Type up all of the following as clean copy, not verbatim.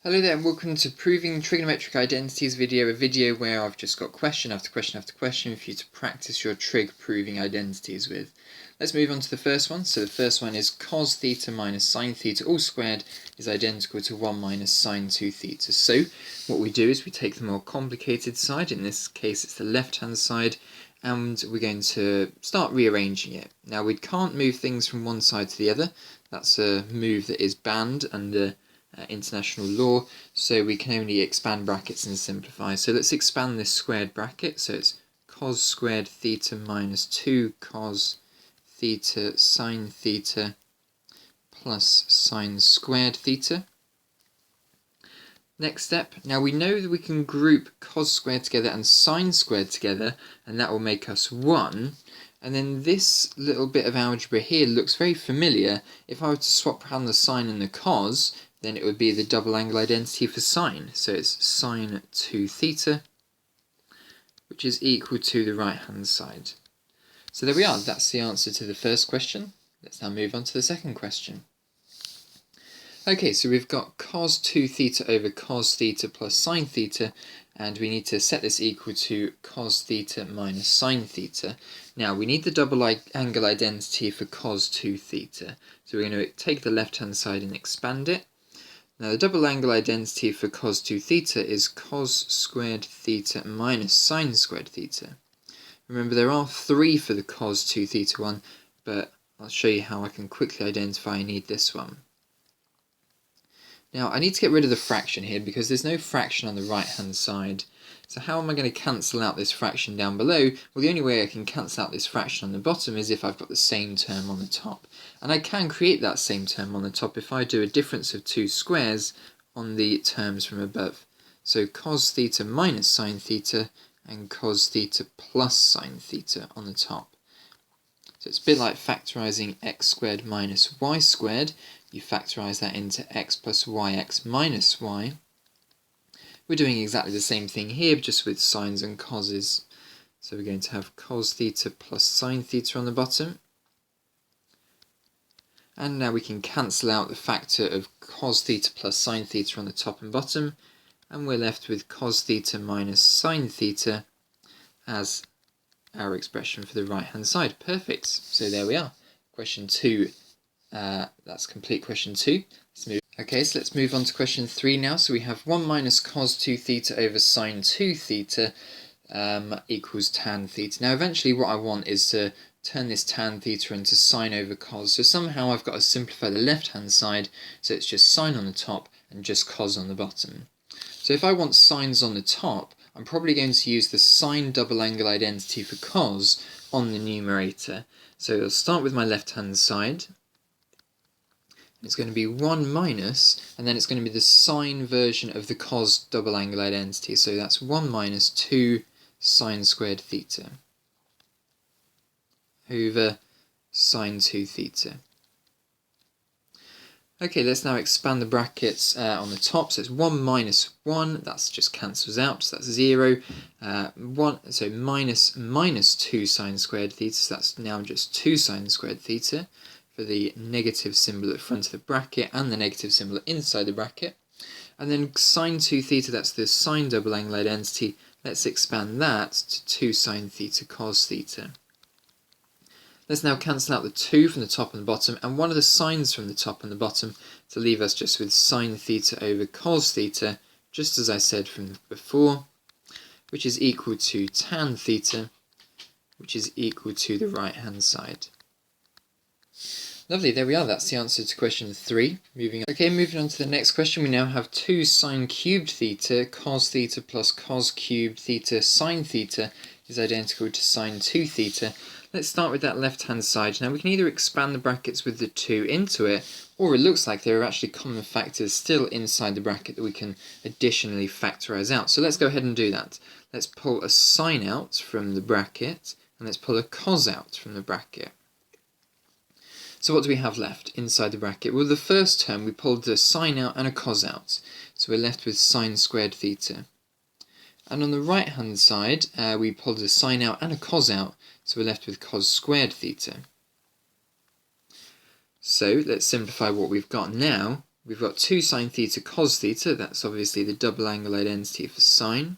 Hello there and welcome to Proving Trigonometric Identities video, a video where I've just got question after question after question for you to practice your trig proving identities with. Let's move on to the first one. So the first one is cos theta minus sine theta all squared is identical to 1 minus sine 2 theta. So what we do is we take the more complicated side, in this case it's the left hand side, and we're going to start rearranging it. Now we can't move things from one side to the other. That's a move that is banned under international law, so we can only expand brackets and simplify. So let's expand this squared bracket, so it's cos squared theta minus 2 cos theta sine theta plus sine squared theta. Next step, now we know that we can group cos squared together and sine squared together, and that will make us 1. And then this little bit of algebra here looks very familiar. If I were to swap around the sine and the cos, then it would be the double angle identity for sine. So it's sine 2 theta, which is equal to the right hand side. So there we are, that's the answer to the first question. Let's now move on to the second question. Okay, so we've got cos 2 theta over cos theta plus sine theta, and we need to set this equal to cos theta minus sine theta. Now we need the double angle identity for cos 2 theta. So we're going to take the left hand side and expand it. Now the double angle identity for cos 2 theta is cos squared theta minus sine squared theta. Remember, there are 3 for the cos 2 theta one, but I'll show you how I can quickly identify I need this one. Now I need to get rid of the fraction here because there's no fraction on the right hand side. So how am I going to cancel out this fraction down below? Well, the only way I can cancel out this fraction on the bottom is if I've got the same term on the top. And I can create that same term on the top if I do a difference of 2 squares on the terms from above. So cos theta minus sine theta and cos theta plus sine theta on the top. So it's a bit like factorising x squared minus y squared. You factorise that into x plus yx minus y. We're doing exactly the same thing here, just with sines and coses. So we're going to have cos theta plus sine theta on the bottom. And now we can cancel out the factor of cos theta plus sine theta on the top and bottom. And we're left with cos theta minus sine theta as our expression for the right hand side. Perfect. So there we are. Question 2. That's complete question 2. Okay, so let's move on to question 3 now. So we have 1 minus cos 2 theta over sine 2 theta equals tan theta. Now eventually what I want is to turn this tan theta into sine over cos. So somehow I've got to simplify the left hand side, so it's just sine on the top and just cos on the bottom. So if I want sines on the top, I'm probably going to use the sine double angle identity for cos on the numerator. So I'll start with my left hand side. It's going to be 1 minus, and then it's going to be the sine version of the cos double angle identity. So that's 1 minus 2 sine squared theta over sine 2 theta. Okay, let's now expand the brackets on the top. So it's 1 minus 1, that just cancels out, so that's 0. So minus 2 sine squared theta, so that's now just 2 sine squared theta. For the negative symbol at the front of the bracket and the negative symbol inside the bracket. And then sine 2 theta, that's the sine double angle identity. Let's expand that to 2 sine theta cos theta. Let's now cancel out the 2 from the top and the bottom and one of the sines from the top and the bottom to leave us just with sine theta over cos theta, just as I said from before, which is equal to tan theta, which is equal to the right hand side. Lovely, there we are, that's the answer to question 3. Moving on to the next question, we now have 2 sine cubed theta cos theta plus cos cubed theta sine theta is identical to sine 2 theta. Let's start with that left hand side. Now we can either expand the brackets with the 2 into it, or it looks like there are actually common factors still inside the bracket that we can additionally factorise out. So let's go ahead and do that. Let's pull a sine out from the bracket, and let's pull a cos out from the bracket. So what do we have left inside the bracket? Well, the first term we pulled a sine out and a cos out. So we're left with sine squared theta. And on the right hand side, we pulled a sine out and a cos out. So we're left with cos squared theta. So let's simplify what we've got now. we've got 2 sine theta cos theta, that's obviously the double angle identity for sine.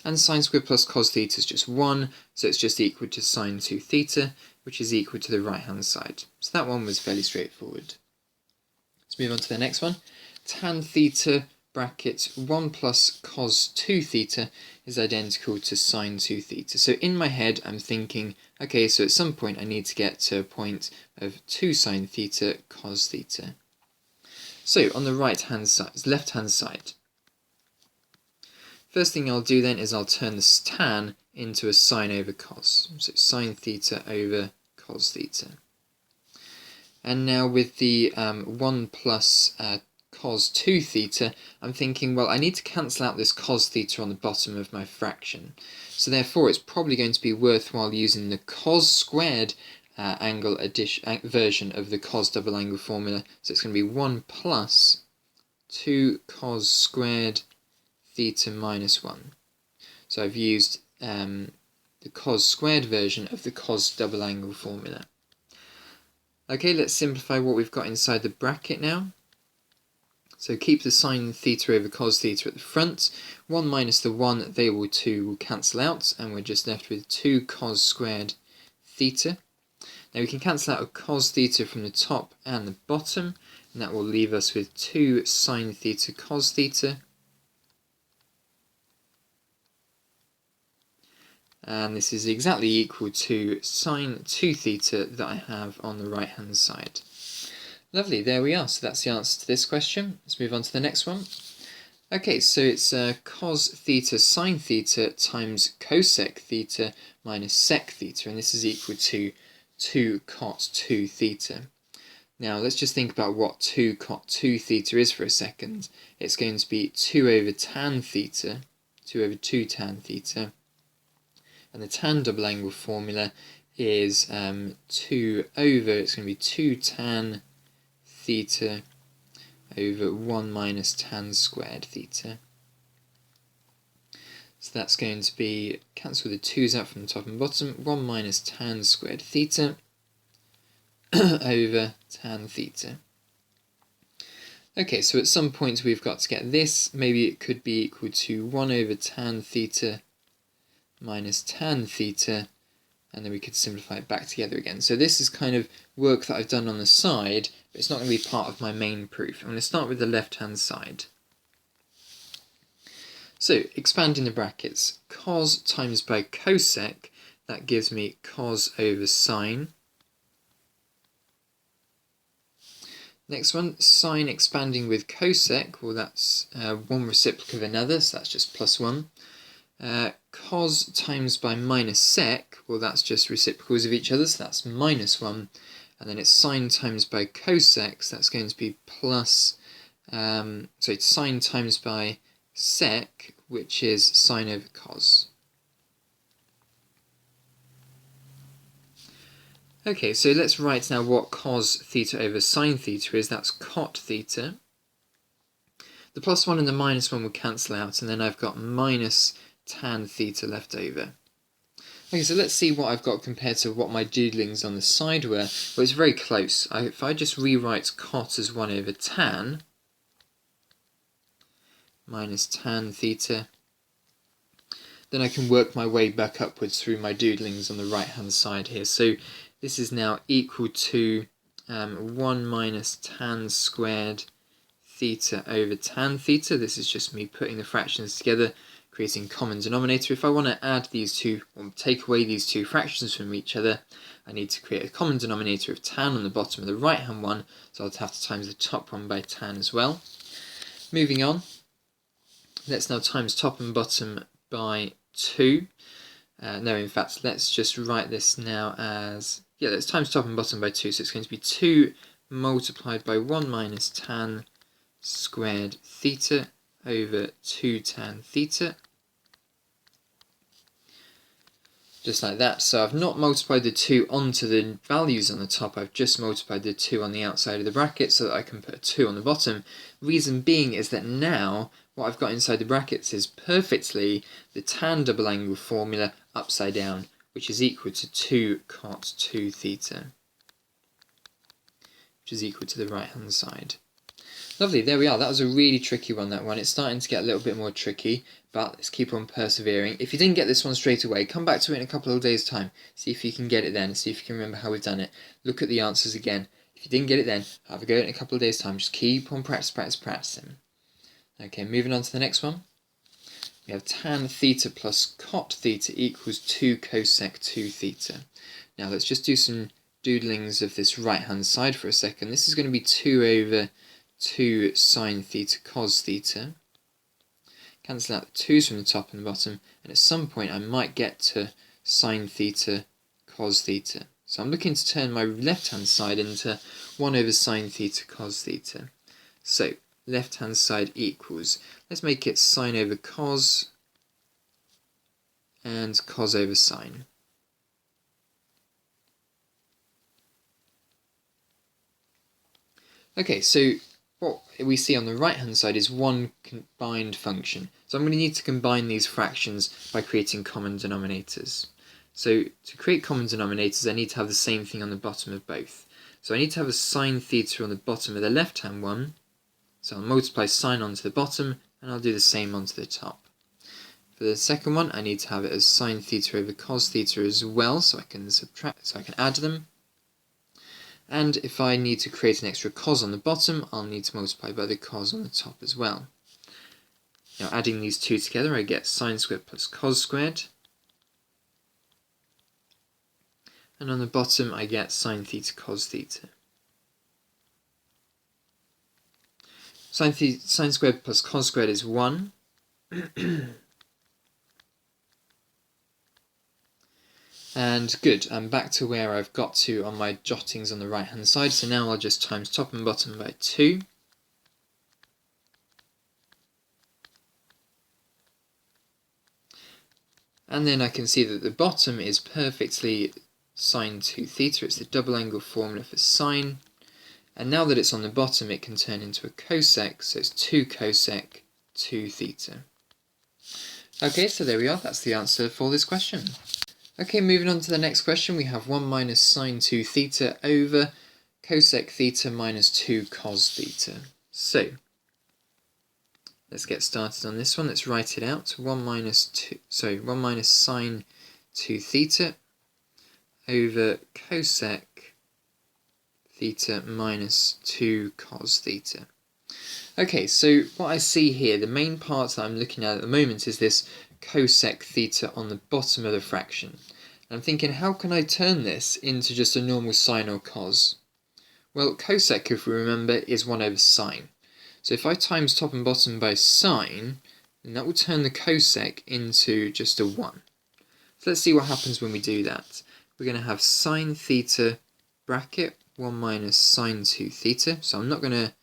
And sine squared plus cos theta is just 1, so it's just equal to sine 2 theta, which is equal to the right hand side. So that one was fairly straightforward. Let's move on to the next one. Tan theta bracket 1 plus cos 2 theta is identical to sine 2 theta. So in my head I'm thinking, okay, so at some point I need to get to a point of 2 sine theta cos theta. So on the left hand side, first thing I'll do then is I'll turn this tan into a sine over cos. So sine theta over cos theta. And now with the 1 plus cos 2 theta, I'm thinking, well, I need to cancel out this cos theta on the bottom of my fraction. So therefore it's probably going to be worthwhile using the cos squared angle version of the cos double angle formula. So it's going to be 1 plus 2 cos squared theta minus 1. So I've used the cos squared version of the cos double angle formula. Okay, let's simplify what we've got inside the bracket now. So keep the sine theta over cos theta at the front. 1 minus the 1, they will cancel out, and we're just left with 2 cos squared theta. Now we can cancel out a cos theta from the top and the bottom, and that will leave us with 2 sine theta cos theta. And this is exactly equal to sine 2 theta that I have on the right hand side. Lovely, there we are. So that's the answer to this question. Let's move on to the next one. Okay, so it's cos theta sine theta times cosec theta minus sec theta, and this is equal to 2 cot 2 theta. Now let's just think about what 2 cot 2 theta is for a second. It's going to be 2 over tan theta, 2 over 2 tan theta, and the tan double angle formula is 2 over, it's going to be 2 tan theta over 1 minus tan squared theta. So that's going to be, cancel the 2's out from the top and bottom, 1 minus tan squared theta over tan theta. Okay, so at some point we've got to get this, maybe it could be equal to 1 over tan theta minus tan theta, and then we could simplify it back together again. So this is kind of work that I've done on the side, but it's not going to be part of my main proof. I'm going to start with the left hand side. So expanding the brackets, cos times by cosec, that gives me cos over sine. Next one, sine expanding with cosec, well that's one reciprocal of another, so that's just plus 1. Cos times by minus sec, well that's just reciprocals of each other, so that's minus 1. And then it's sine times by cosec, so that's going to be plus, so it's sine times by sec, which is sine over cos. Okay, so let's write now what cos theta over sine theta is. That's cot theta. The plus 1 and the minus 1 will cancel out, and then I've got minus tan theta left over. Okay, so let's see what I've got compared to what my doodlings on the side were. Well, it's very close. If I just rewrite cot as 1 over tan, minus tan theta, then I can work my way back upwards through my doodlings on the right hand side here. So this is now equal to 1 minus tan squared theta over tan theta. This is just me putting the fractions together, creating common denominator. If I want to add these two, or take away these two fractions from each other, I need to create a common denominator of tan on the bottom of the right hand one, so I'll have to times the top one by tan as well. Moving on, let's now times top and bottom by 2. No, in fact, let's just write this now as, yeah, let's times top and bottom by 2, so it's going to be 2 multiplied by 1 minus tan squared theta over 2 tan theta. Just like that. So I've not multiplied the 2 onto the values on the top, I've just multiplied the 2 on the outside of the bracket so that I can put a 2 on the bottom. Reason being is that now what I've got inside the brackets is perfectly the tan double angle formula upside down, which is equal to 2 cot 2 theta, which is equal to the right hand side. Lovely, there we are. That was a really tricky one, that one. It's starting to get a little bit more tricky, but let's keep on persevering. If you didn't get this one straight away, come back to it in a couple of days' time. See if you can get it then, see if you can remember how we've done it. Look at the answers again. If you didn't get it then, have a go in a couple of days' time. Just keep on practicing. Okay, moving on to the next one. We have tan theta plus cot theta equals 2 cosec 2 theta. Now let's just do some doodlings of this right-hand side for a second. This is going to be 2 over 2 sine theta cos theta. Cancel out the 2's from the top and the bottom, and at some point I might get to sine theta cos theta. So I'm looking to turn my left-hand side into 1 over sine theta cos theta. So left-hand side equals, let's make it sine over cos and cos over sine. Okay, so what we see on the right-hand side is one combined function. So I'm going to need to combine these fractions by creating common denominators. So to create common denominators, I need to have the same thing on the bottom of both. So I need to have a sine theta on the bottom of the left-hand one. So I'll multiply sine onto the bottom, and I'll do the same onto the top. For the second one, I need to have it as sine theta over cos theta as well, so I can add them. And if I need to create an extra cos on the bottom, I'll need to multiply by the cos on the top as well. Now adding these two together, I get sine squared plus cos squared. And on the bottom, I get sine theta cos theta. Sine squared plus cos squared is 1. And good, I'm back to where I've got to on my jottings on the right hand side, so now I'll just times top and bottom by 2. And then I can see that the bottom is perfectly sine 2 theta, it's the double angle formula for sine. And now that it's on the bottom, it can turn into a cosec, so it's 2 cosec 2 theta. Okay, so there we are, that's the answer for this question. Okay, moving on to the next question, we have 1 minus sine 2 theta over cosec theta minus 2 cos theta. So, let's get started on this one, let's write it out. 1 minus sine 2 theta over cosec theta minus 2 cos theta. Okay, so what I see here, the main part that I'm looking at the moment is this cosec theta on the bottom of the fraction. And I'm thinking, how can I turn this into just a normal sine or cos? Well, cosec, if we remember, is 1 over sine. So if I times top and bottom by sine, then that will turn the cosec into just a 1. So let's see what happens when we do that. We're going to have sine theta bracket 1 minus sine 2 theta. So I'm not going to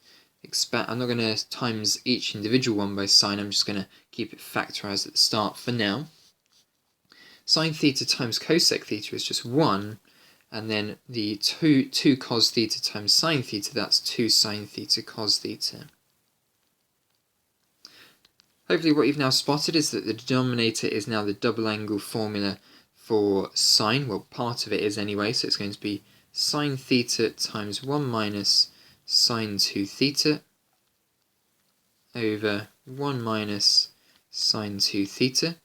times each individual one by sine, I'm just going to keep it factorised at the start for now. Sine theta times cosec theta is just 1, and then the 2 cos theta times sine theta, that's 2 sine theta cos theta. Hopefully what you've now spotted is that the denominator is now the double angle formula for sine, well part of it is anyway, so it's going to be sine theta times 1 minus sine 2 theta over 1 minus sine 2 theta.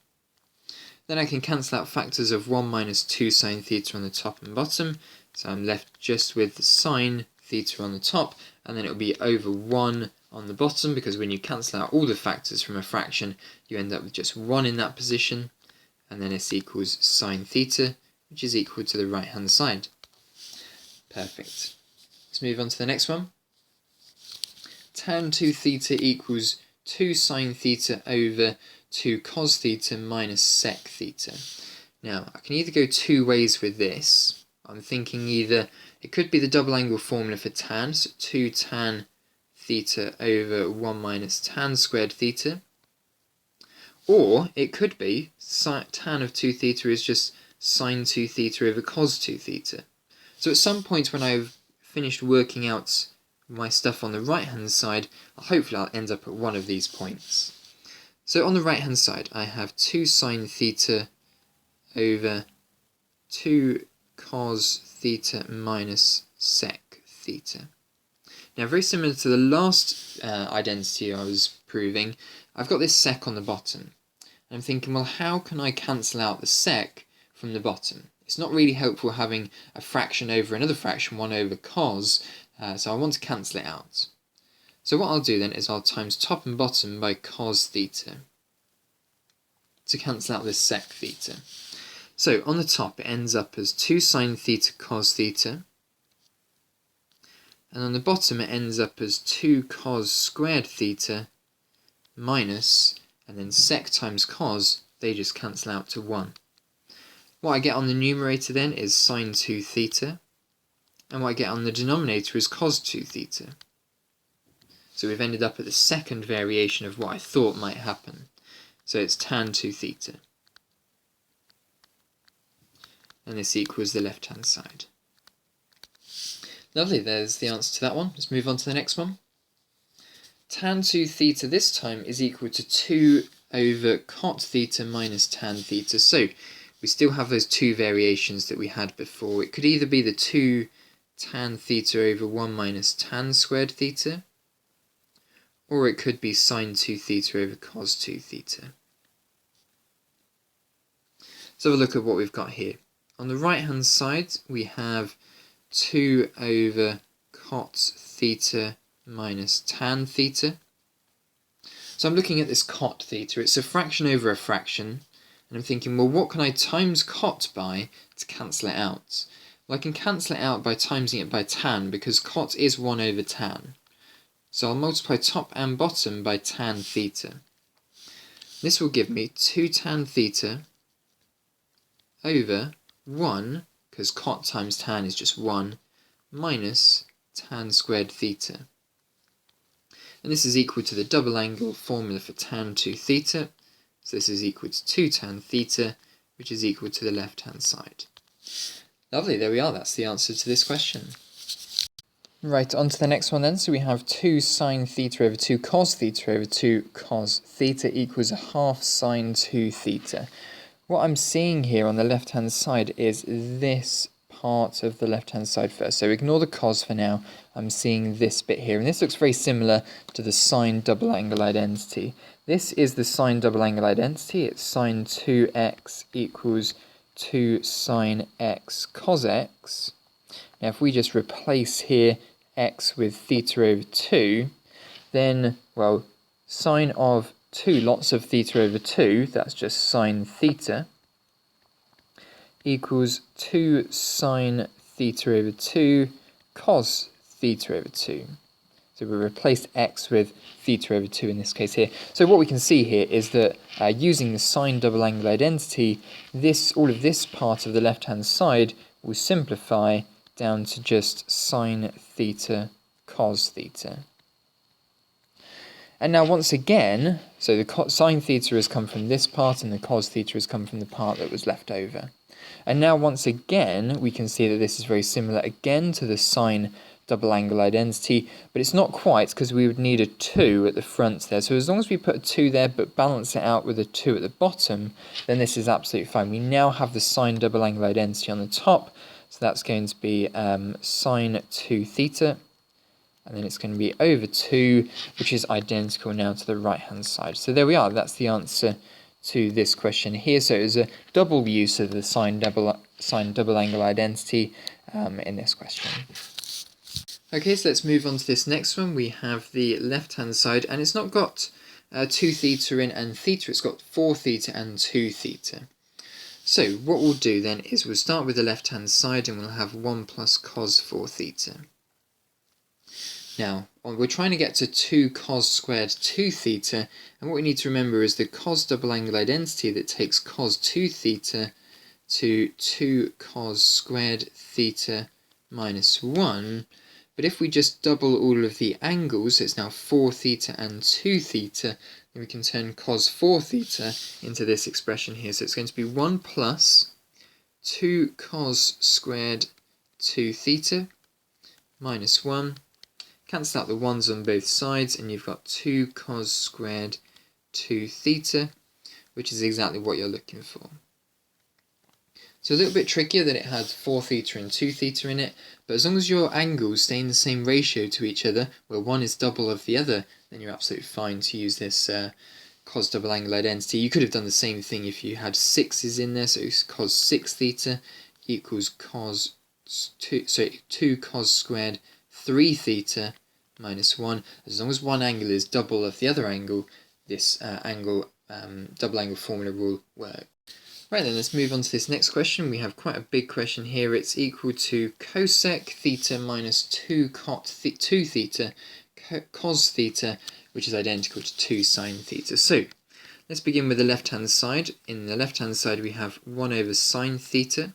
Then I can cancel out factors of 1 minus 2 sine theta on the top and bottom, so I'm left just with sine theta on the top, and then it will be over 1 on the bottom, because when you cancel out all the factors from a fraction, you end up with just 1 in that position, and then this equals sine theta, which is equal to the right hand side. Perfect. Let's move on to the next one. Tan 2 theta equals 2 sine theta over 2 cos theta minus sec theta. Now, I can either go two ways with this. I'm thinking either it could be the double angle formula for tan, so 2 tan theta over 1 minus tan squared theta. Or it could be tan of 2 theta is just sine 2 theta over cos 2 theta. So at some point when I've finished working out my stuff on the right hand side, hopefully I'll end up at one of these points. So on the right hand side I have 2 sine theta over 2 cos theta minus sec theta. Now, very similar to the last identity I was proving, I've got this sec on the bottom. And I'm thinking, well, how can I cancel out the sec from the bottom? It's not really helpful having a fraction over another fraction, 1 over cos, so I want to cancel it out. So what I'll do then is I'll times top and bottom by cos theta to cancel out this sec theta. So on the top it ends up as 2 sine theta cos theta, and on the bottom it ends up as 2 cos squared theta minus, and then sec times cos, they just cancel out to 1. What I get on the numerator then is sine 2 theta, and what I get on the denominator is cos 2 theta. So we've ended up at the second variation of what I thought might happen. So it's tan 2 theta. And this equals the left-hand side. Lovely, there's the answer to that one. Let's move on to the next one. Tan 2 theta this time is equal to 2 over cot theta minus tan theta. So we still have those two variations that we had before. It could either be the 2 tan theta over 1 minus tan squared theta, or it could be sine 2 theta over cos 2 theta. So have a look at what we've got here. On the right hand side we have 2 over cot theta minus tan theta. So I'm looking at this cot theta. It's a fraction over a fraction, and I'm thinking, well, what can I times cot by to cancel it out? Well, I can cancel it out by timesing it by tan, because cot is 1 over tan. So I'll multiply top and bottom by tan theta. This will give me 2 tan theta over 1, because cot times tan is just 1, minus tan squared theta. And this is equal to the double angle formula for tan 2 theta. So this is equal to 2 tan theta, which is equal to the left-hand side. Lovely, there we are. That's the answer to this question. Right, on to the next one then. So we have 2 sine theta over 2 cos theta over 2 cos theta equals a half sine 2 theta. What I'm seeing here on the left-hand side is this part of the left-hand side first. So ignore the cos for now. I'm seeing this bit here. And this looks very similar to the sine double angle identity. This is the sine double angle identity. It's sine 2x equals 2 sine x cos x. Now if we just replace here x with theta over 2, then, well, sine of 2 lots of theta over 2, that's just sine theta, equals 2 sine theta over 2 cos theta over 2. So we replaced x with theta over 2 in this case here. So what we can see here is that using the sine double angle identity, all of this part of the left-hand side will simplify down to just sine theta cos theta. And now once again, so the sine theta has come from this part and the cos theta has come from the part that was left over. And now once again, we can see that this is very similar again to the sine double angle identity, but it's not quite, because we would need a 2 at the front there. So as long as we put a 2 there but balance it out with a 2 at the bottom, then this is absolutely fine. We now have the sine double angle identity on the top, so that's going to be sine 2 theta, and then it's going to be over 2, which is identical now to the right-hand side. So there we are, that's the answer to this question here. So it was a double use of the sine double angle identity in this question. Okay, so let's move on to this next one. We have the left-hand side, and it's not got 2 theta in and theta, it's got 4 theta and 2 theta. So what we'll do then is we'll start with the left-hand side, and we'll have 1 plus cos 4 theta. Now, we're trying to get to 2 cos squared 2 theta, and what we need to remember is the cos double angle identity that takes cos 2 theta to 2 cos squared theta minus 1. But if we just double all of the angles, so it's now 4 theta and 2 theta, then we can turn cos 4 theta into this expression here. So it's going to be 1 plus 2 cos squared 2 theta minus 1. Cancel out the 1's on both sides, and you've got 2 cos squared 2 theta, which is exactly what you're looking for. So a little bit trickier that it had 4 theta and 2 theta in it, but as long as your angles stay in the same ratio to each other, where one is double of the other, then you're absolutely fine to use this cos double angle identity. You could have done the same thing if you had 6's in there, so it's cos 6 theta equals cos 2 cos squared 3 theta minus 1. As long as one angle is double of the other angle, this double angle formula will work. Right then, let's move on to this next question. We have quite a big question here. It's equal to cosec theta minus 2 2 theta cos theta, which is identical to 2 sine theta. So let's begin with the left-hand side. In the left-hand side we have 1 over sine theta.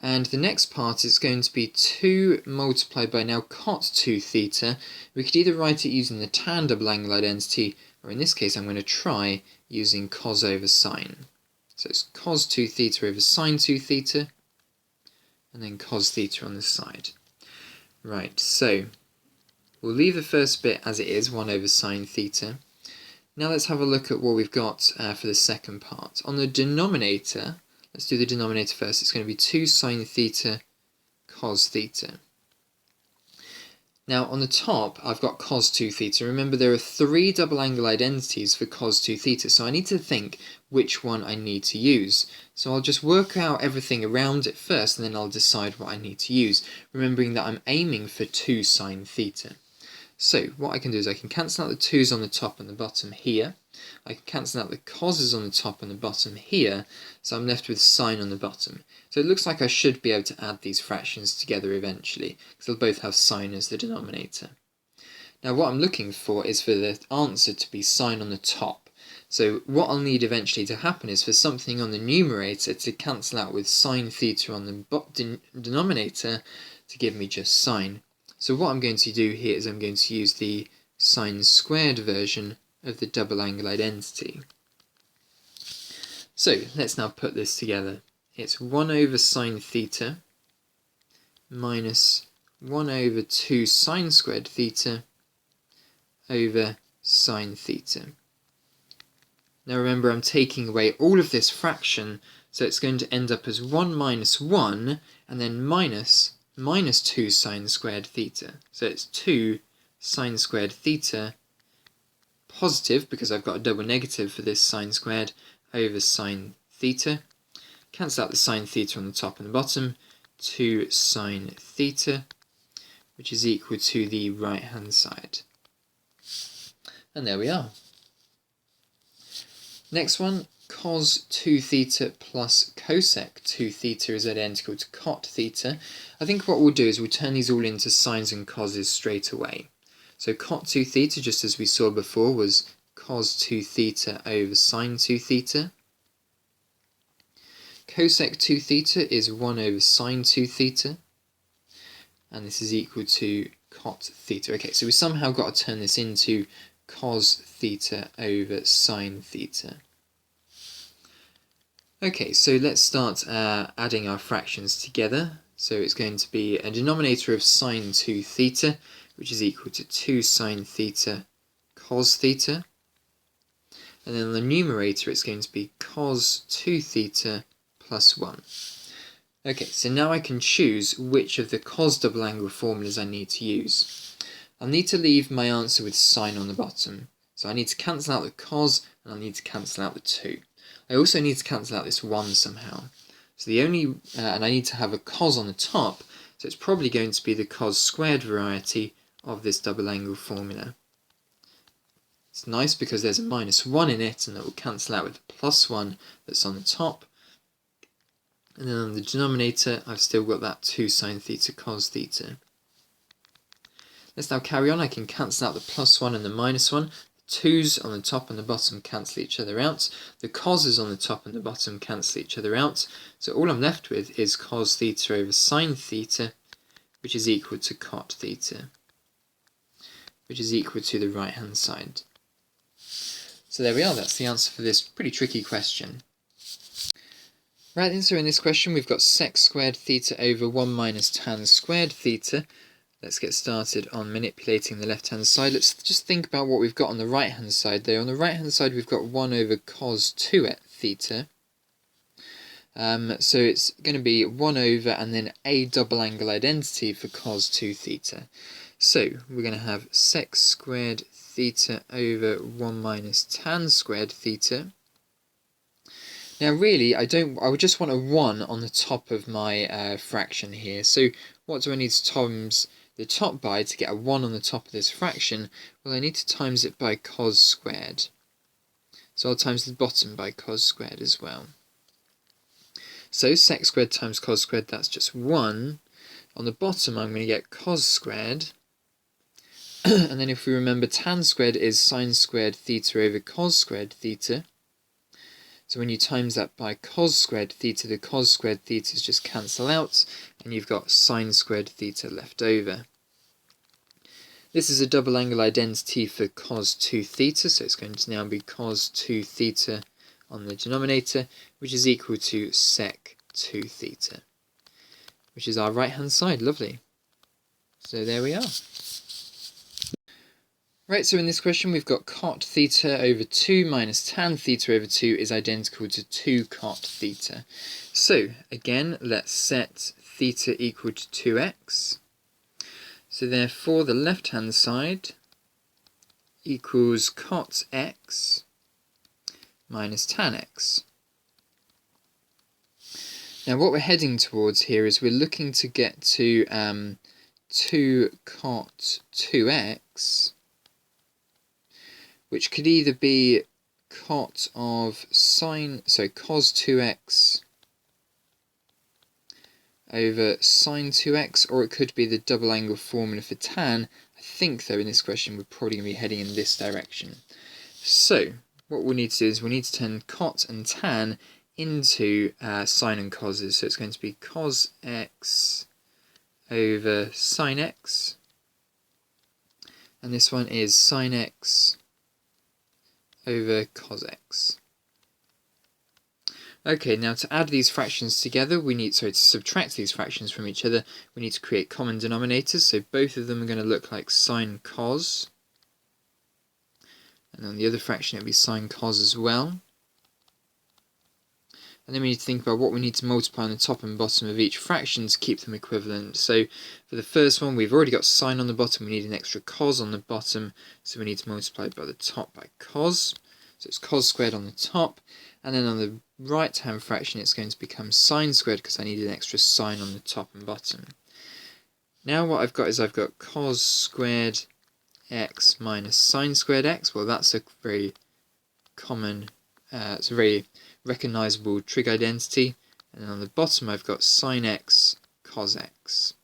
And the next part is going to be 2 multiplied by now cot 2 theta. We could either write it using the tan double angle identity, or in this case I'm going to try using cos over sine. So it's cos 2 theta over sine 2 theta, and then cos theta on the side. Right, so we'll leave the first bit as it is, 1 over sine theta. Now let's have a look at what we've got for the second part. On the denominator, let's do the denominator first. It's going to be 2 sine theta cos theta. Now on the top I've got cos 2 theta. Remember there are 3 double angle identities for cos 2 theta, so I need to think which one I need to use. So I'll just work out everything around it first and then I'll decide what I need to use, remembering that I'm aiming for 2 sine theta. So what I can do is I can cancel out the 2's on the top and the bottom here. I can cancel out the cos's on the top and the bottom here, so I'm left with sine on the bottom. So it looks like I should be able to add these fractions together eventually, because they'll both have sine as the denominator. Now what I'm looking for is for the answer to be sine on the top. So what I'll need eventually to happen is for something on the numerator to cancel out with sine theta on the denominator to give me just sine. So what I'm going to do here is I'm going to use the sine squared version of the double angle identity. So let's now put this together. It's 1 over sine theta minus 1 over 2 sine squared theta over sine theta. Now remember, I'm taking away all of this fraction, so it's going to end up as 1 minus 1 and then minus 2 sine squared theta. So it's 2 sine squared theta positive, because I've got a double negative for this sine squared, over sine theta. Cancel out the sine theta on the top and the bottom, 2 sine theta, which is equal to the right hand side. And there we are. Next one, cos 2 theta plus cosec 2 theta is identical to cot theta. I think what we'll do is we'll turn these all into sines and coses straight away. So cot 2 theta, just as we saw before, was cos 2 theta over sine 2 theta. Cosec 2 theta is 1 over sine 2 theta. And this is equal to cot theta. Okay, so we somehow got to turn this into cos theta over sine theta. Okay, so let's start adding our fractions together. So it's going to be a denominator of sine 2 theta, which is equal to 2 sine theta cos theta. And then on the numerator it's going to be cos 2 theta plus 1. Okay, so now I can choose which of the cos double angle formulas I need to use. I'll need to leave my answer with sine on the bottom. So I need to cancel out the cos and I'll need to cancel out the 2. I also need to cancel out this 1 somehow. So the only, and I need to have a cos on the top, so it's probably going to be the cos squared variety of this double angle formula. It's nice because there's a minus 1 in it and that will cancel out with the plus 1 that's on the top. And then on the denominator I've still got that 2 sine theta cos theta. Let's now carry on. I can cancel out the plus 1 and the minus 1. The 2's on the top and the bottom cancel each other out. The cos's on the top and the bottom cancel each other out. So all I'm left with is cos theta over sine theta, which is equal to cot theta, which is equal to the right hand side. So there we are, that's the answer for this pretty tricky question. Right then, so in this question we've got sec squared theta over 1 minus tan squared theta. Let's get started on manipulating the left hand side. Let's just think about what we've got on the right hand side though. On the right hand side we've got 1 over cos 2 theta. So it's going to be 1 over and then a double angle identity for cos 2 theta. So we're going to have sec squared theta over 1 minus tan squared theta. Now really, I would just want a 1 on the top of my fraction here. So what do I need to times the top by to get a 1 on the top of this fraction? Well, I need to times it by cos squared. So I'll times the bottom by cos squared as well. So sec squared times cos squared, that's just 1. On the bottom, I'm going to get cos squared. And then if we remember, tan squared is sine squared theta over cos squared theta. So when you times that by cos squared theta, the cos squared thetas just cancel out, and you've got sine squared theta left over. This is a double angle identity for cos 2 theta, so it's going to now be cos 2 theta on the denominator, which is equal to sec 2 theta, which is our right hand side. Lovely. So there we are. Right, so in this question we've got cot theta over 2 minus tan theta over 2 is identical to 2 cot theta. So again, let's set theta equal to 2x. So therefore the left hand side equals cot x minus tan x. Now what we're heading towards here is we're looking to get to 2 cot 2x, which could either be cot of cos 2x over sine 2x, or it could be the double angle formula for tan. I think though in this question we're probably going to be heading in this direction. So what we'll need to do is we need to turn cot and tan into sine and coses. So it's going to be cos x over sine x, and this one is sine x over cos x. Okay, now to add these fractions together, to subtract these fractions from each other, we need to create common denominators. So both of them are going to look like sine cos, and on the other fraction it'll be sine cos as well. And then we need to think about what we need to multiply on the top and bottom of each fraction to keep them equivalent. So for the first one, we've already got sine on the bottom, we need an extra cos on the bottom, so we need to multiply by the top by cos. So it's cos squared on the top, and then on the right hand fraction it's going to become sine squared because I need an extra sine on the top and bottom. Now what I've got is I've got cos squared x minus sine squared x. Well, that's a very common, it's a very recognisable trig identity, and then on the bottom I've got sine x cos x.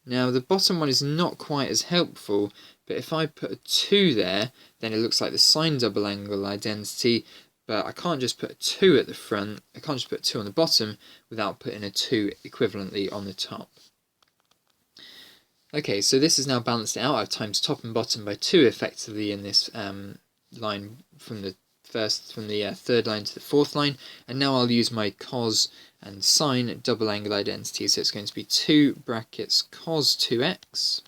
Now the bottom one is not quite as helpful, but if I put a 2 there, then it looks like the sine double angle identity, but I can't just put a 2 at the front, I can't just put a 2 on the bottom without putting a 2 equivalently on the top. Okay, so this is now balanced out. I've times top and bottom by 2 effectively in this line from the third line to the fourth line, and now I'll use my cos and sine double angle identity. So it's going to be 2 brackets cos 2x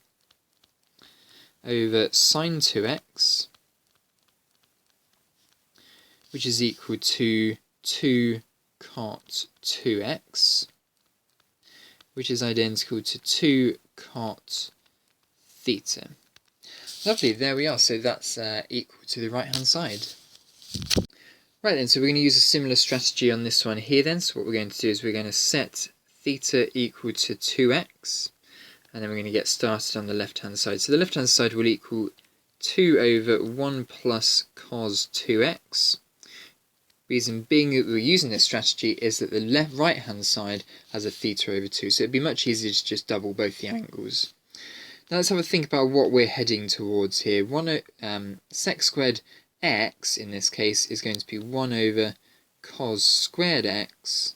over sine 2x, which is equal to 2 cot 2x, which is identical to 2 cot theta. Lovely, there we are. So that's equal to the right hand side. Right then, so we're going to use a similar strategy on this one here then. So what we're going to do is we're going to set theta equal to 2x, and then we're going to get started on the left hand side. So the left hand side will equal 2 over 1 plus cos 2x. Reason being that we're using this strategy is that the right hand side has a theta over 2, so it'd be much easier to just double both the angles. Now let's have a think about what we're heading towards here. Sec squared x in this case is going to be 1 over cos squared x.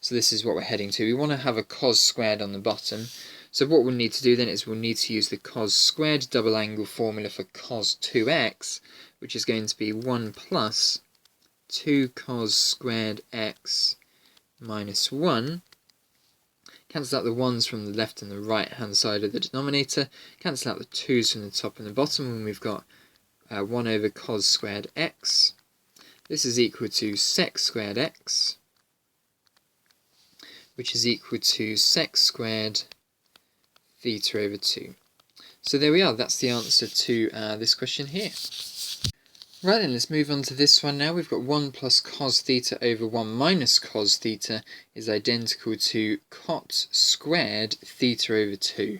So this is what we're heading to. We want to have a cos squared on the bottom. So what we'll need to do then is we'll need to use the cos squared double angle formula for cos 2x, which is going to be 1 plus 2 cos squared x minus 1. Cancel out the 1's from the left and the right hand side of the denominator. Cancel out the 2's from the top and the bottom, and we've got 1 over cos squared x. This is equal to sec squared x which is equal to sec squared theta over 2. So there we are, that's the answer to this question here. Right then, let's move on to this one now. We've got 1 plus cos theta over 1 minus cos theta is identical to cot squared theta over 2.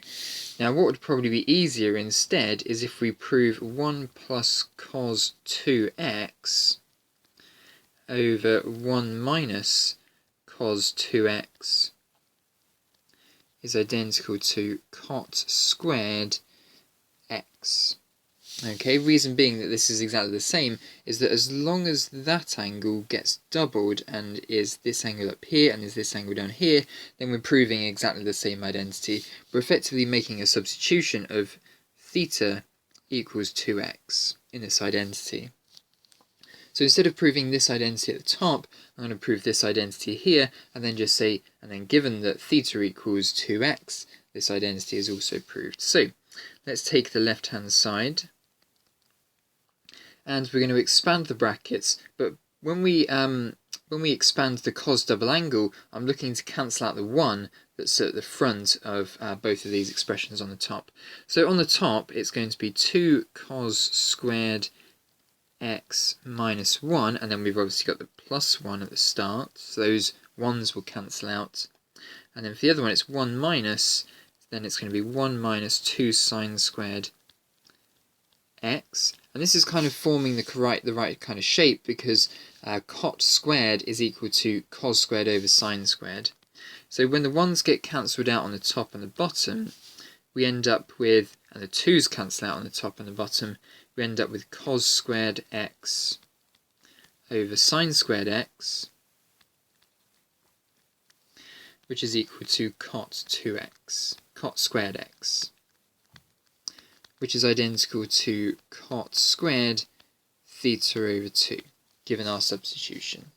Now what would probably be easier instead is if we prove 1 plus cos 2x over 1 minus cos 2x is identical to cot squared x. Okay, reason being that this is exactly the same is that as long as that angle gets doubled and is this angle up here and is this angle down here, then we're proving exactly the same identity. We're effectively making a substitution of theta equals 2x in this identity. So instead of proving this identity at the top, I'm going to prove this identity here and then just say, and then given that theta equals 2x, this identity is also proved. So let's take the left hand side. And we're going to expand the brackets, but when we expand the cos double angle, I'm looking to cancel out the 1 that's at the front of both of these expressions on the top. So on the top, it's going to be 2 cos squared x minus 1, and then we've obviously got the plus 1 at the start, so those 1's will cancel out. And then for the other one, it's 1 minus, then it's going to be 1 minus 2 sine squared x, and this is kind of forming the right kind of shape because cot squared is equal to cos squared over sine squared. So when the 1's get cancelled out on the top and the bottom, we end up with, and the 2's cancel out on the top and the bottom, we end up with cos squared x over sine squared x, which is equal to cot squared x, which is identical to cot squared theta over 2, given our substitution.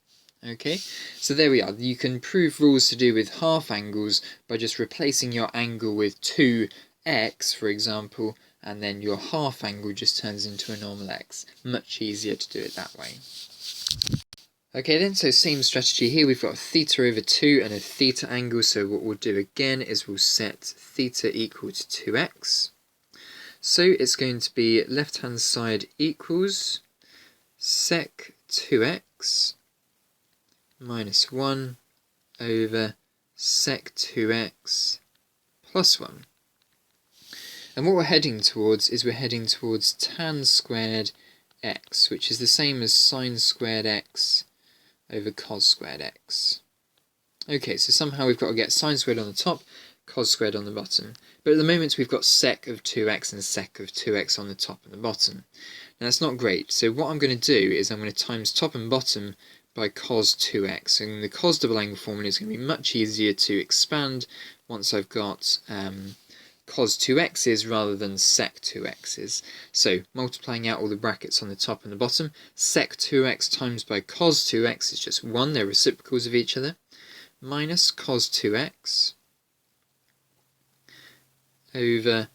Okay, so there we are. You can prove rules to do with half angles by just replacing your angle with 2x, for example, and then your half angle just turns into a normal x. Much easier to do it that way. Okay then, so same strategy here. We've got a theta over 2 and a theta angle, so what we'll do again is we'll set theta equal to 2x. So it's going to be left hand side equals sec 2x minus 1 over sec 2x plus 1. And what we're heading towards is we're heading towards tan squared x, which is the same as sine squared x over cos squared x. Okay, so somehow we've got to get sine squared on the top, cos squared on the bottom. But at the moment we've got sec of 2x and sec of 2x on the top and the bottom. Now that's not great, so what I'm going to do is I'm going to times top and bottom by cos 2x, and the cos double angle formula is going to be much easier to expand once I've got cos 2x's rather than sec 2x's. So multiplying out all the brackets on the top and the bottom, sec 2x times by cos 2x is just 1, they're reciprocals of each other, minus cos 2x over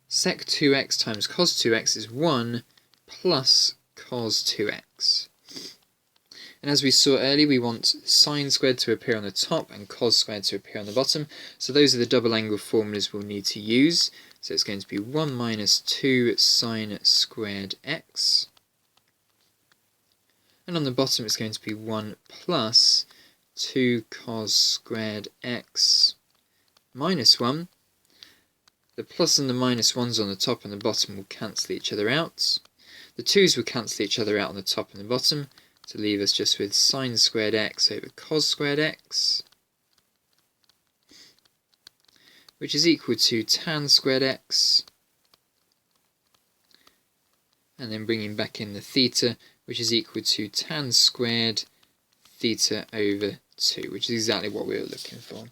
sec 2x times cos 2x is 1 plus cos 2x. And as we saw earlier, we want sine squared to appear on the top and cos squared to appear on the bottom. So those are the double angle formulas we'll need to use. So it's going to be 1 minus 2 sine squared x. And on the bottom it's going to be 1 plus 2 cos squared x minus 1. The plus and the minus 1's on the top and the bottom will cancel each other out. The 2's will cancel each other out on the top and the bottom to leave us just with sine squared x over cos squared x, which is equal to tan squared x, and then bringing back in the theta, which is equal to tan squared theta over 2, which is exactly what we were looking for.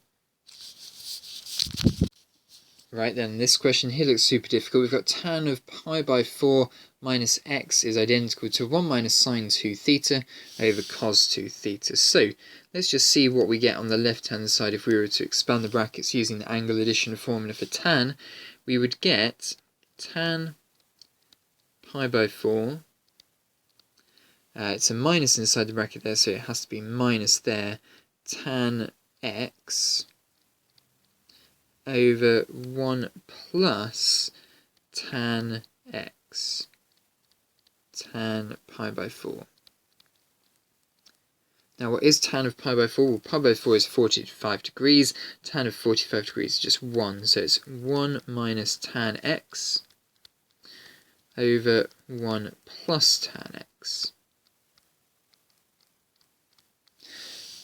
Right then, this question here looks super difficult. We've got tan of pi by 4 minus x is identical to 1 minus sine 2 theta over cos 2 theta. So let's just see what we get on the left hand side if we were to expand the brackets using the angle addition formula for tan. We would get tan pi by 4. It's a minus inside the bracket there, so it has to be minus there. Tan x over 1 plus tan x, tan pi by 4. Now what is tan of pi by 4? Well, pi by 4 is 45 degrees, tan of 45 degrees is just 1, so it's 1 minus tan x over 1 plus tan x.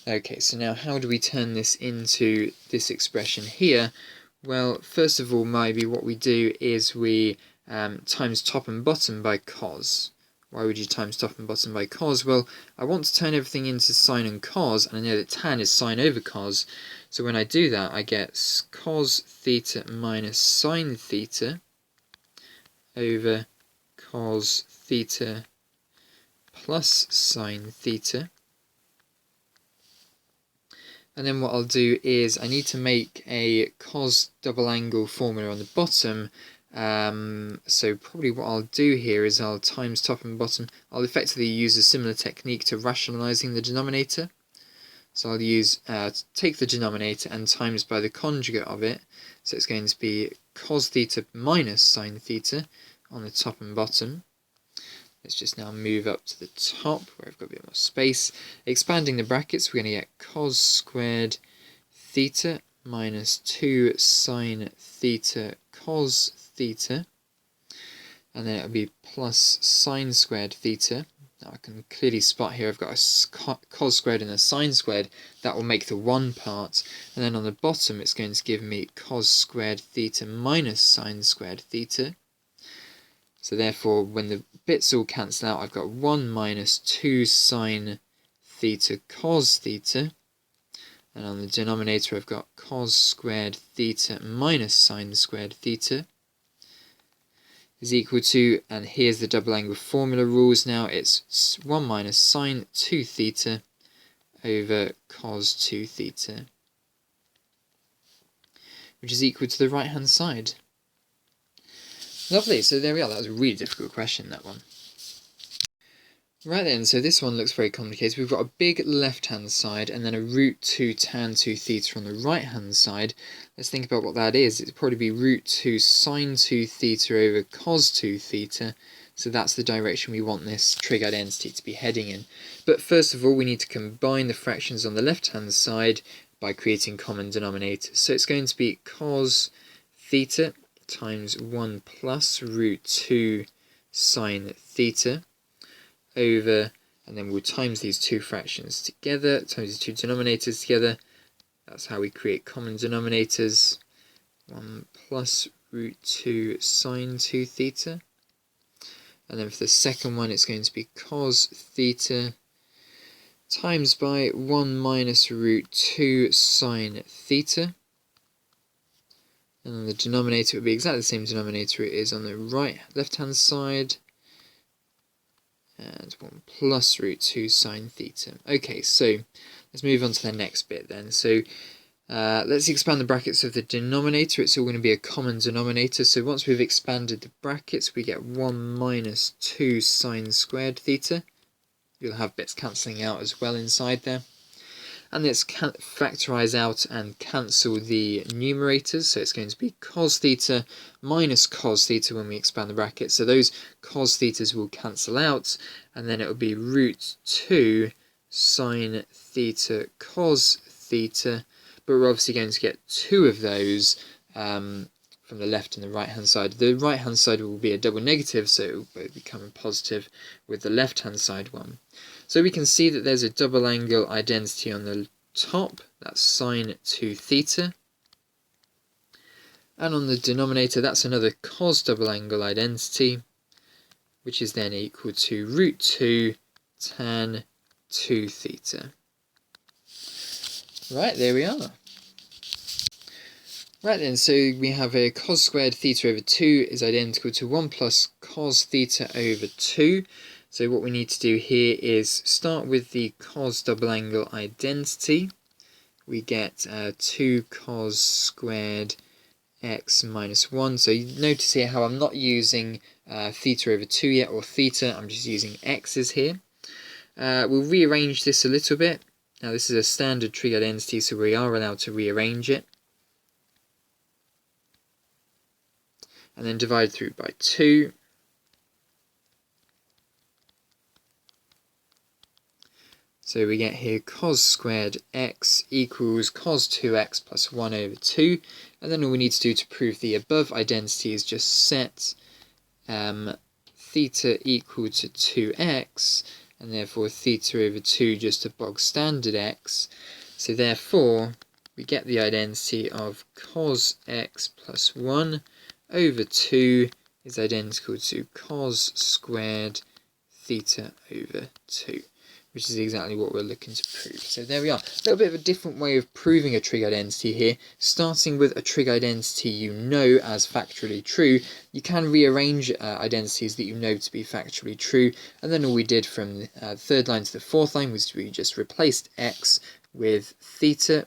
Okay, so now how do we turn this into this expression here? Well, first of all, maybe what we do is we times top and bottom by cos. Why would you times top and bottom by cos? Well, I want to turn everything into sine and cos, and I know that tan is sine over cos. So when I do that, I get cos theta minus sine theta over cos theta plus sine theta. And then what I'll do is I need to make a cos double angle formula on the bottom. So probably what I'll do here is I'll times top and bottom. I'll effectively use a similar technique to rationalizing the denominator. So I'll use take the denominator and times by the conjugate of it. So it's going to be cos theta minus sine theta on the top and bottom. Let's just now move up to the top where I've got a bit more space. Expanding the brackets, we're going to get cos squared theta minus 2 sine theta cos theta. And then it'll be plus sine squared theta. Now I can clearly spot here I've got a cos squared and a sine squared. That will make the one part. And then on the bottom it's going to give me cos squared theta minus sine squared theta. So therefore, when the bits all cancel out, I've got 1 minus 2 sine theta cos theta. And on the denominator, I've got cos squared theta minus sine squared theta is equal to, and here's the double angle formula rules now, it's 1 minus sine 2 theta over cos 2 theta, which is equal to the right hand side. Lovely, so there we are. That was a really difficult question, that one. Right then, so this one looks very complicated. We've got a big left-hand side and then a root 2 tan 2 theta on the right-hand side. Let's think about what that is. It'd probably be root 2 sine 2 theta over cos 2 theta. So that's the direction we want this trig identity to be heading in. But first of all, we need to combine the fractions on the left-hand side by creating common denominators. So it's going to be cos theta times 1 plus root 2 sine theta over, and then we'll times these two fractions together, times the two denominators together. That's how we create common denominators. 1 plus root 2 sine 2 theta. And then for the second one, it's going to be cos theta times by 1 minus root 2 sine theta. And on the denominator, it would be exactly the same denominator it is on the left-hand side. And 1 plus root 2 sine theta. Okay, so let's move on to the next bit then. So let's expand the brackets of the denominator. It's all going to be a common denominator. So once we've expanded the brackets, we get 1 minus 2 sine squared theta. You'll have bits cancelling out as well inside there. And let's factorise out and cancel the numerators. So it's going to be cos theta minus cos theta when we expand the brackets. So those cos thetas will cancel out. And then it will be root 2 sine theta cos theta. But we're obviously going to get two of those from the left and the right hand side. The right hand side will be a double negative, so it will both become a positive with the left hand side one. So we can see that there's a double angle identity on the top, that's sine 2 theta. And on the denominator, that's another cos double angle identity, which is then equal to root 2 tan 2 theta. Right, there we are. Right then, so we have a cos squared theta over 2 is identical to 1 plus cos theta over 2. So what we need to do here is start with the cos double angle identity. We get 2 cos squared x minus 1. So you notice here how I'm not using theta over 2 yet, or theta, I'm just using x's here. We'll rearrange this a little bit. Now this is a standard trig identity, so we are allowed to rearrange it. And then divide through by 2. So we get here cos squared x equals cos 2x plus 1 over 2. And then all we need to do to prove the above identity is just set theta equal to 2x, and therefore theta over 2 just a bog standard x. So therefore we get the identity of cos x plus 1 over 2 is identical to cos squared theta over 2. Which is exactly what we're looking to prove. So there we are. A little bit of a different way of proving a trig identity here. Starting with a trig identity you know as factually true, you can rearrange identities that you know to be factually true, and then all we did from the third line to the fourth line was we just replaced x with theta,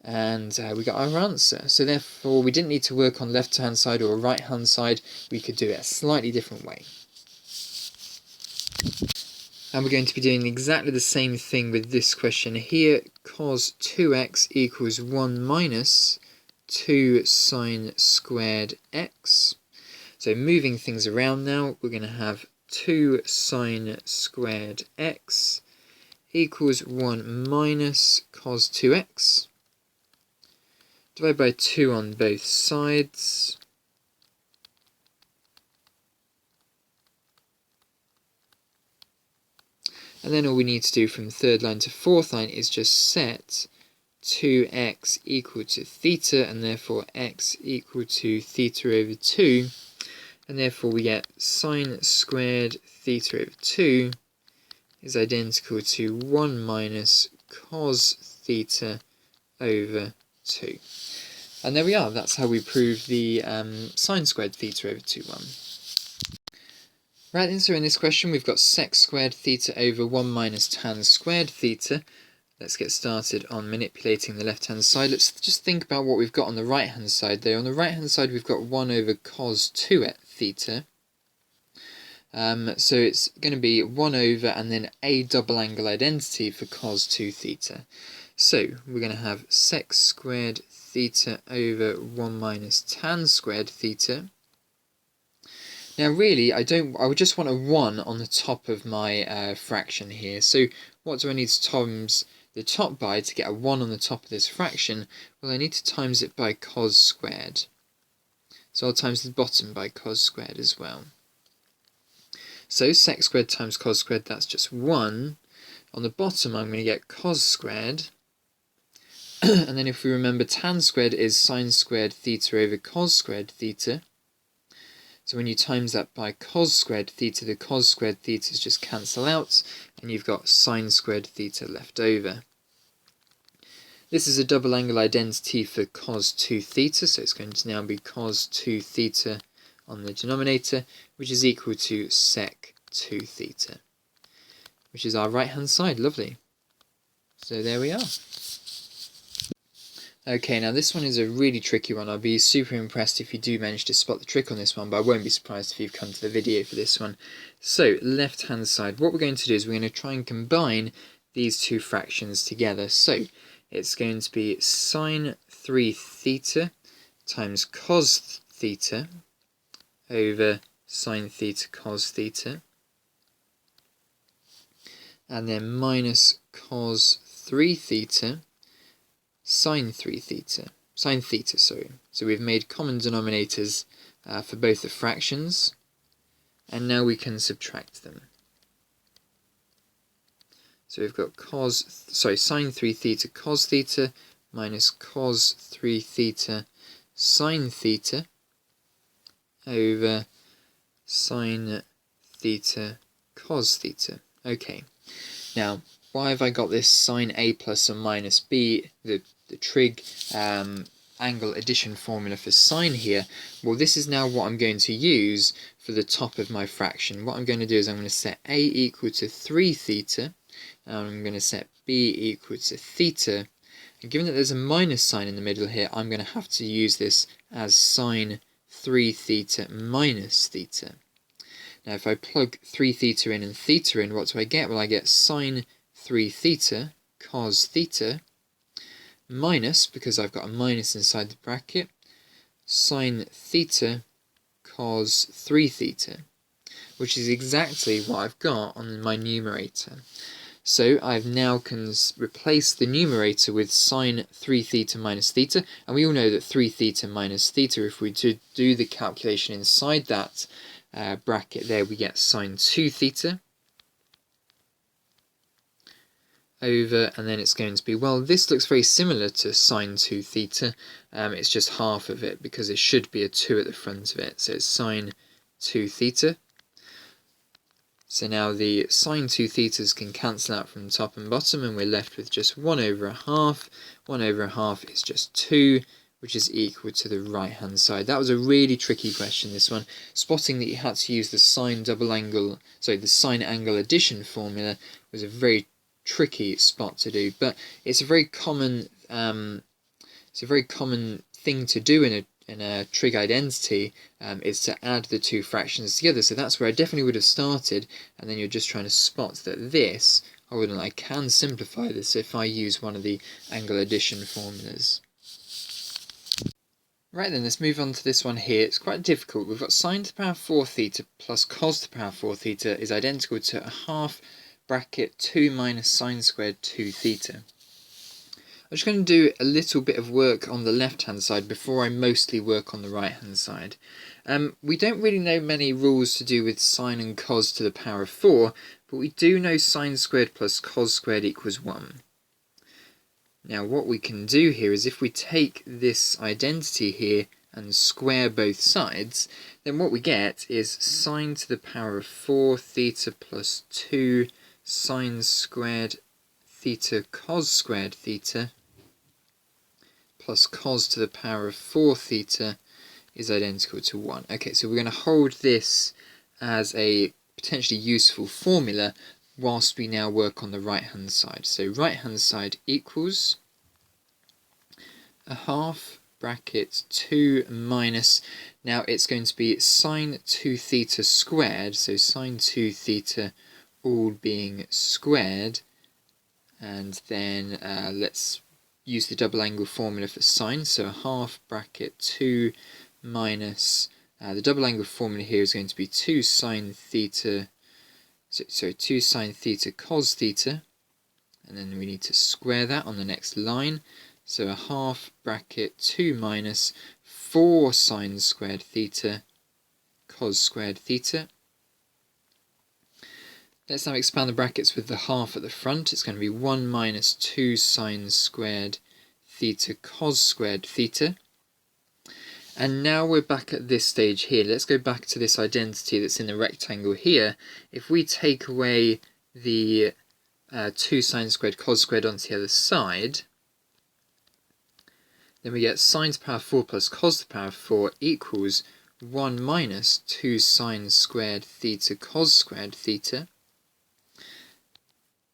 and we got our answer. So therefore we didn't need to work on left hand side or right hand side, we could do it a slightly different way. And we're going to be doing exactly the same thing with this question here. Cos 2x equals 1 minus 2 sine squared x. So moving things around now, we're going to have 2 sine squared x equals 1 minus cos 2x. Divide by 2 on both sides. And then all we need to do from third line to fourth line is just set 2x equal to theta, and therefore x equal to theta over 2. And therefore we get sine squared theta over 2 is identical to 1 minus cos theta over 2. And there we are. That's how we prove the sine squared theta over 2 one. Right then, so in this question we've got sec squared theta over 1 minus tan squared theta. Let's get started on manipulating the left hand side. Let's just think about what we've got on the right hand side there. On the right hand side we've got 1 over cos 2 theta. So it's going to be 1 over and then a double angle identity for cos 2 theta. So we're going to have sec squared theta over 1 minus tan squared theta. Now really, I would just want a 1 on the top of my fraction here. So what do I need to times the top by to get a 1 on the top of this fraction? Well, I need to times it by cos squared. So I'll times the bottom by cos squared as well. So sec squared times cos squared, that's just 1. On the bottom I'm going to get cos squared. And then if we remember, tan squared is sine squared theta over cos squared theta. So when you times that by cos squared theta, the cos squared thetas just cancel out, and you've got sine squared theta left over. This is a double angle identity for cos 2 theta, so it's going to now be cos 2 theta on the denominator, which is equal to sec 2 theta, which is our right hand side. Lovely. So there we are. Okay, now this one is a really tricky one. I'll be super impressed if you do manage to spot the trick on this one, but I won't be surprised if you've come to the video for this one. So, left hand side, what we're going to do is we're going to try and combine these two fractions together. So, it's going to be sine 3 theta times cos theta over sine theta cos theta, and then minus cos 3 theta sine theta, sorry. So we've made common denominators for both the fractions, and now we can subtract them. So we've got sine 3 theta cos theta minus cos 3 theta sine theta over sine theta cos theta. Okay, now why have I got this sine A plus or minus B, the trig angle addition formula for sine here? Well, this is now what I'm going to use for the top of my fraction. What I'm going to do is I'm going to set A equal to 3 theta, and I'm going to set B equal to theta. And given that there's a minus sign in the middle here, I'm going to have to use this as sine 3 theta minus theta. Now if I plug 3 theta in and theta in, what do I get? Well, I get sine 3 theta cos theta minus, because I've got a minus inside the bracket, sine theta cos 3 theta, which is exactly what I've got on my numerator. So I've now replace the numerator with sine 3 theta minus theta, and we all know that 3 theta minus theta, if we do the calculation inside that bracket there, we get sine 2 theta over, and then it's going to be, well, this looks very similar to sine 2 theta, it's just half of it because it should be a 2 at the front of it, so it's sine 2 theta. So now the sine 2 thetas can cancel out from top and bottom, and we're left with just 1 over a half. 1 over a half is just 2, which is equal to the right hand side. That was a really tricky question, this one. Spotting that you had to use the sine angle addition formula was a very tricky spot to do, but it's a very common thing to do in a trig identity, is to add the two fractions together. So that's where I definitely would have started, and then you're just trying to spot that this, I can simplify this if I use one of the angle addition formulas. Right then, let's move on to this one here. It's quite difficult. We've got sine to the power 4 theta plus cos to the power 4 theta is identical to a half bracket 2 minus sine squared 2 theta. I'm just going to do a little bit of work on the left hand side before I mostly work on the right hand side. We don't really know many rules to do with sine and cos to the power of 4, but we do know sine squared plus cos squared equals 1. Now what we can do here is, if we take this identity here and square both sides, then what we get is sine to the power of 4 theta plus 2 sine squared theta cos squared theta plus cos to the power of 4 theta is identical to 1. Okay, so we're going to hold this as a potentially useful formula whilst we now work on the right hand side. So right hand side equals a half bracket 2 minus, now it's going to be sine 2 theta squared, so sine 2 theta all being squared, and then let's use the double angle formula for sine, so a half bracket 2 minus, the double angle formula here is going to be 2 sine theta, 2 sine theta cos theta, and then we need to square that on the next line, so a half bracket 2 minus 4 sine squared theta cos squared theta. Let's now expand the brackets with the half at the front. It's going to be 1 minus 2 sine squared theta cos squared theta. And now we're back at this stage here. Let's go back to this identity that's in the rectangle here. If we take away the 2 sine squared cos squared onto the other side, then we get sine to the power 4 plus cos to the power 4 equals 1 minus 2 sine squared theta cos squared theta.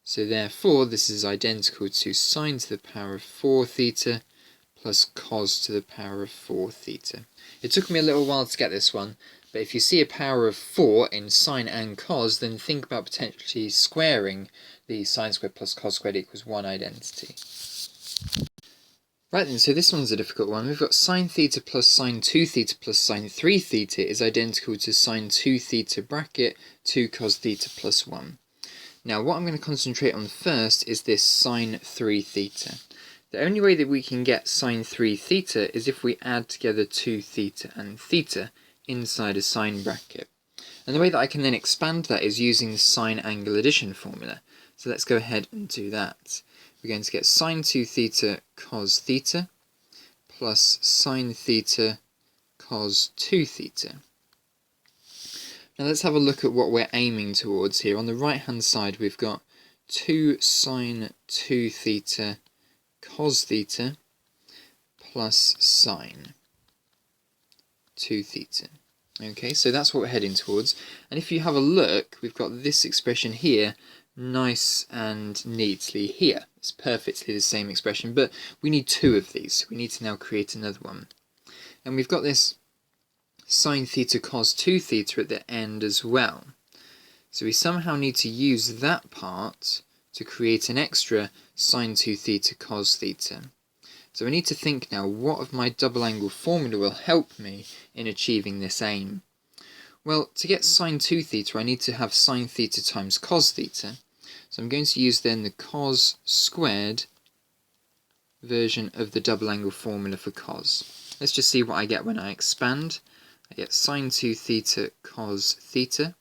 So therefore this is identical to sine to the power of 4 theta plus cos to the power of 4 theta. It took me a little while to get this one, but if you see a power of 4 in sine and cos, then think about potentially squaring the sine squared plus cos squared equals 1 identity. Right then, so this one's a difficult one. We've got sine theta plus sine 2 theta plus sine 3 theta is identical to sine 2 theta bracket 2 cos theta plus 1. Now what I'm going to concentrate on first is this sine 3 theta. The only way that we can get sine 3 theta is if we add together 2 theta and theta inside a sine bracket. And the way that I can then expand that is using the sine angle addition formula. So let's go ahead and do that. We're going to get sine 2 theta cos theta plus sine theta cos 2 theta. Now let's have a look at what we're aiming towards here. On the right hand side we've got 2 sine 2 theta cos theta plus sine 2 theta. Okay, so that's what we're heading towards. And if you have a look, we've got this expression here nice and neatly here. It's perfectly the same expression, but we need 2 of these. We need to now create another one. And we've got this sine theta cos 2 theta at the end as well. So we somehow need to use that part to create an extra sine 2 theta cos theta. So I need to think now, what of my double angle formula will help me in achieving this aim? Well, to get sine 2 theta, I need to have sine theta times cos theta. So I'm going to use then the cos squared version of the double angle formula for cos. Let's just see what I get when I expand. I get sine 2 theta cos theta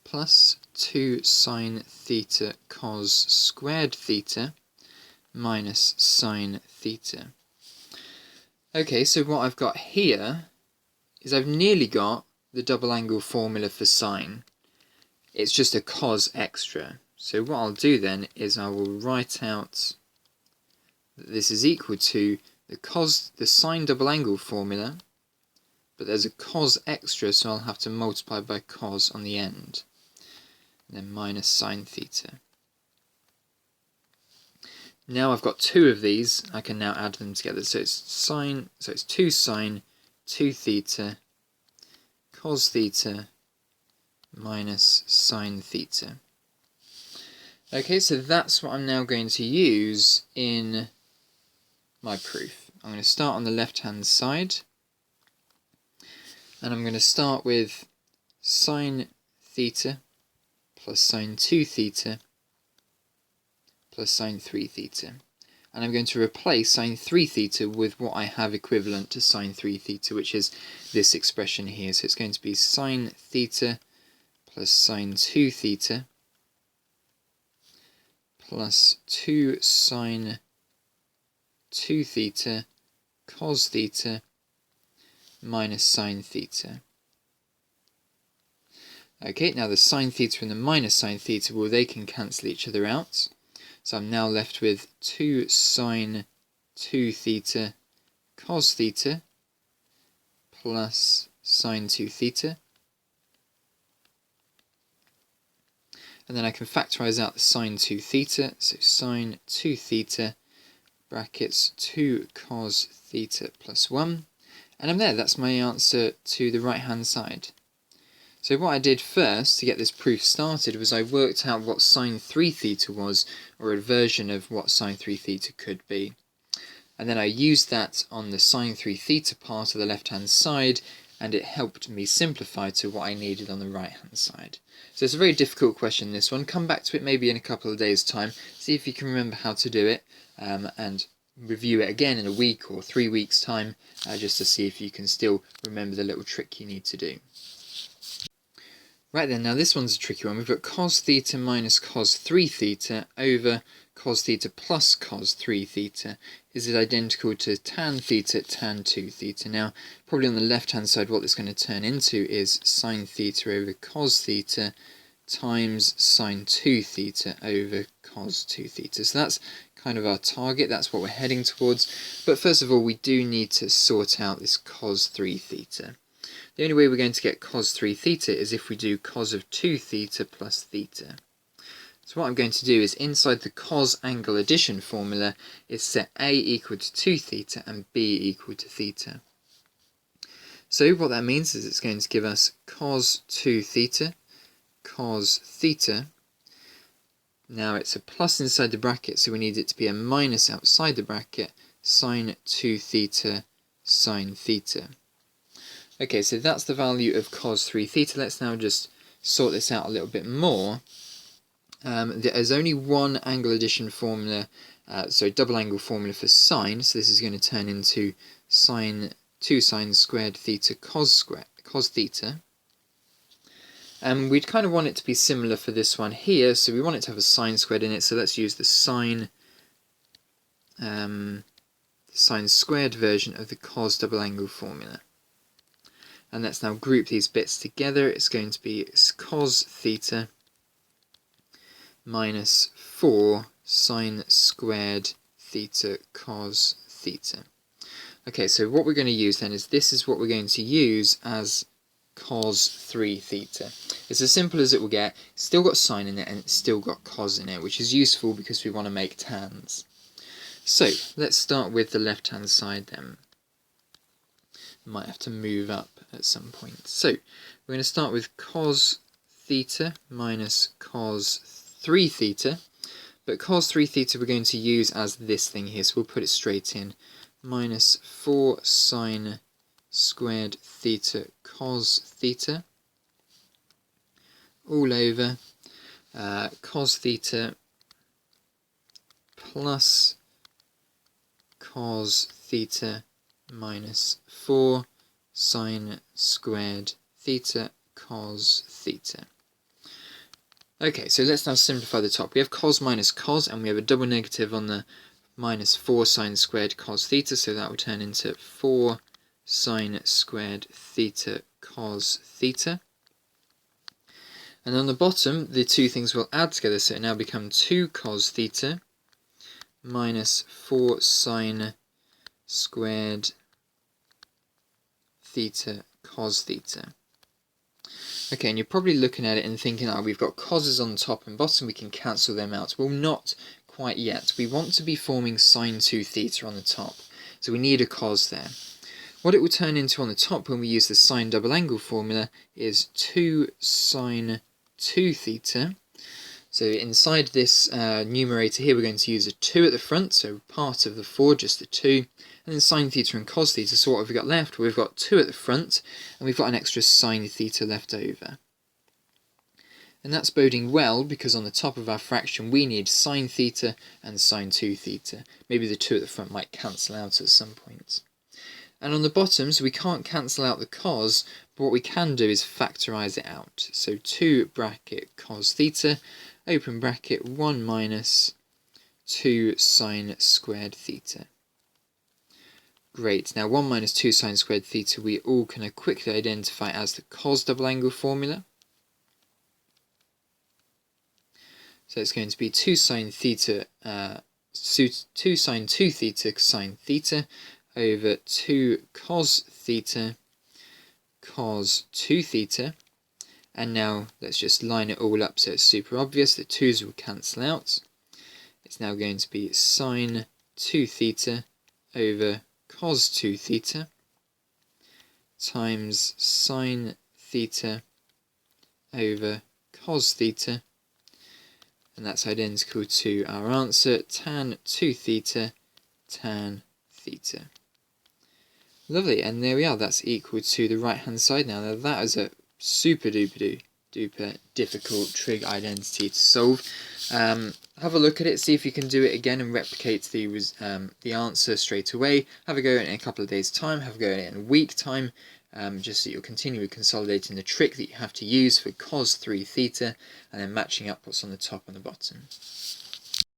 plus 2 sine theta cos squared theta minus sine theta. Okay, so what I've got here is I've nearly got the double angle formula for sine. It's just a cos extra. So what I'll do then is I will write out that this is equal to the sine double angle formula, but there's a cos extra, so I'll have to multiply by cos on the end, and then minus sine theta. Now I've got two of these, I can now add them together. So it's 2 sine 2 theta cos theta minus sine theta. Okay, so that's what I'm now going to use in my proof. I'm going to start on the left hand side, and I'm going to start with sine theta plus sine 2 theta plus sine 3 theta. And I'm going to replace sine 3 theta with what I have equivalent to sine 3 theta, which is this expression here. So it's going to be sine theta plus sine 2 theta plus 2 sine 2 theta cos theta minus sine theta. Okay, now the sine theta and the minus sine theta, well, they can cancel each other out. So I'm now left with 2 sine 2 theta cos theta plus sine 2 theta. And then I can factorise out the sine 2 theta, so sine 2 theta brackets 2 cos theta plus 1. And I'm there, that's my answer to the right hand side. So what I did first to get this proof started was I worked out what sine 3 theta was, or a version of what sine 3 theta could be. And then I used that on the sine 3 theta part of the left hand side, and it helped me simplify to what I needed on the right hand side. So it's a very difficult question, this one. Come back to it maybe in a couple of days' time, see if you can remember how to do it, and review it again in a week or 3 weeks' time, just to see if you can still remember the little trick you need to do. Right then, now this one's a tricky one. We've got cos theta minus cos 3 theta over cos theta plus cos 3 theta. Is it identical to tan theta tan 2 theta? Now, probably on the left hand side, what this is going to turn into is sine theta over cos theta times sine 2 theta over cos 2 theta. So that's kind of our target, that's what we're heading towards. But first of all, we do need to sort out this cos 3 theta. The only way we're going to get cos 3 theta is if we do cos of 2 theta plus theta. So what I'm going to do is inside the cos angle addition formula is set A equal to 2 theta and B equal to theta. So what that means is it's going to give us cos 2 theta, cos theta. Now it's a plus inside the bracket, so we need it to be a minus outside the bracket, sine 2 theta, sine theta. Okay, so that's the value of cos 3 theta. Let's now just sort this out a little bit more. There's only one angle addition formula, double angle formula for sine, so this is going to turn into sine 2 sine squared theta cos theta. And we'd kind of want it to be similar for this one here, so we want it to have a sine squared in it, so let's use the sine squared version of the cos double angle formula. And let's now group these bits together. It's going to be cos theta minus 4 sine squared theta cos theta. Okay, so what we're going to use then is this is what we're going to use as cos 3 theta. It's as simple as it will get. It's still got sine in it and it's still got cos in it, which is useful because we want to make tans. So let's start with the left hand side then. Might have to move up at some point. So we're going to start with cos theta minus cos 3 theta, but cos 3 theta we're going to use as this thing here, so we'll put it straight in. Minus 4 sine squared theta cos theta, all over cos theta plus cos theta minus 4 sine squared theta cos theta. Okay, so let's now simplify the top. We have cos minus cos, and we have a double negative on the minus 4 sine squared cos theta, so that will turn into 4 sine squared theta cos theta. And on the bottom, the two things will add together, so it now becomes 2 cos theta minus 4 sine squared theta cos theta. Okay, and you're probably looking at it and thinking, oh, we've got coses on the top and bottom, we can cancel them out. Well, not quite yet. We want to be forming sine 2 theta on the top, so we need a cos there. What it will turn into on the top when we use the sine double angle formula is 2 sine 2 theta. So inside this numerator here, we're going to use a 2 at the front, so part of the 4, just the 2, and then sine theta and cos theta. So what have we got left? Well, we've got 2 at the front, and we've got an extra sine theta left over. And that's boding well, because on the top of our fraction we need sine theta and sine 2 theta. Maybe the 2 at the front might cancel out at some point. And on the bottom, so we can't cancel out the cos, but what we can do is factorise it out. So 2 bracket cos theta, open bracket 1 minus 2 sine squared theta. Great, now 1 minus 2 sine squared theta we all can quickly identify as the cos double angle formula. So it's going to be 2 sine theta, 2 sine 2 theta sine theta over 2 cos theta cos 2 theta. And now let's just line it all up so it's super obvious. The 2's will cancel out. It's now going to be sine 2 theta over cos 2 theta times sine theta over cos theta. And that's identical to our answer, tan 2 theta tan theta. Lovely, and there we are, that's equal to the right hand side now. Now that is a super duper difficult trig identity to solve. Have a look at it, see if you can do it again and replicate the answer straight away. Have a go at it in a couple of days' time, have a go at it in a week time, just so you'll continue consolidating the trick that you have to use for cos 3 theta and then matching up what's on the top and the bottom.